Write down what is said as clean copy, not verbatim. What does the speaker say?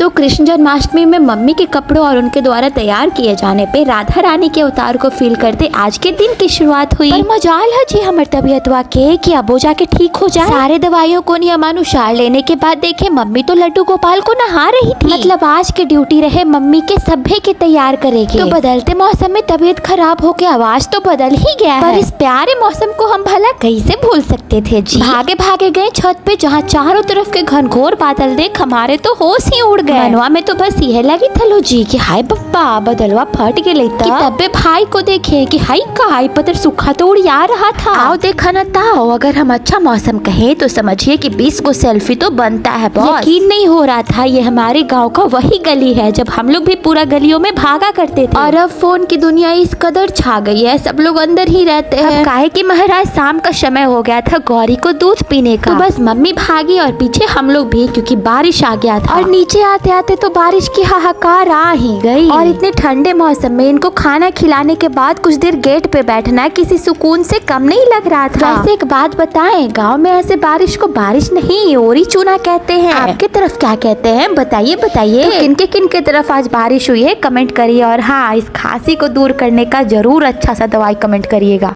तो कृष्ण जन्माष्टमी में मम्मी के कपड़ों और उनके द्वारा तैयार किए जाने पे राधा रानी के अवतार को फील करते आज के दिन की शुरुआत हुई। पर मजाल है जी हमारे तबीयत के कि अब हो जाके ठीक हो जाए। सारे दवाइयों को नियमानुसार लेने के बाद देखे मम्मी तो लड्डू गोपाल को नहा रही थी। मतलब आज की ड्यूटी रहे मम्मी के सभे के तैयार करेगी। तो बदलते मौसम में तबीयत खराब होके आवाज तो बदल ही गया पर इस प्यारे मौसम को हम भला कैसे भूल सकते थे जी। भागे भागे गए छत पे जहाँ चारों तरफ के घनघोर बादल देख हमारे तो होश ही उड़ गए। मनवा में तो बस यह लगी थलो जी कि हाय बप्पा बदलवा फट के लेता तबे भाई को देखे कि हाय का पतर सूखा तो उड़िया रहा था। आओ देखा न ताओ अगर हम अच्छा मौसम कहे तो समझिए कि 20 को सेल्फी तो बनता है बॉस। यकीन नहीं हो रहा था ये हमारे गांव का वही गली है जब हम लोग भी पूरा गलियों में भागा करते थे। और अब फोन की दुनिया इस कदर छा गई है सब लोग अंदर ही रहते हैं। काहे कि महाराज शाम का समय हो गया था गौरी को दूध पीने का। तो बस मम्मी भागी और पीछे हम लोग भी क्योंकि बारिश आ गया था। और नीचे आते आते तो बारिश की हाहाकार आ ही गई। और इतने ठंडे मौसम में इनको खाना खिलाने के बाद कुछ देर गेट पे बैठना किसी सुकून से कम नहीं लग रहा था। वैसे एक बात बताएं गांव में ऐसे बारिश को बारिश नहीं ओरी चूना कहते हैं। आपके तरफ क्या कहते हैं बताइए बताइए। तो किनके तरफ आज बारिश हुई है कमेंट करिए। और हाँ इस खांसी को दूर करने का जरूर अच्छा सा दवाई कमेंट करिएगा।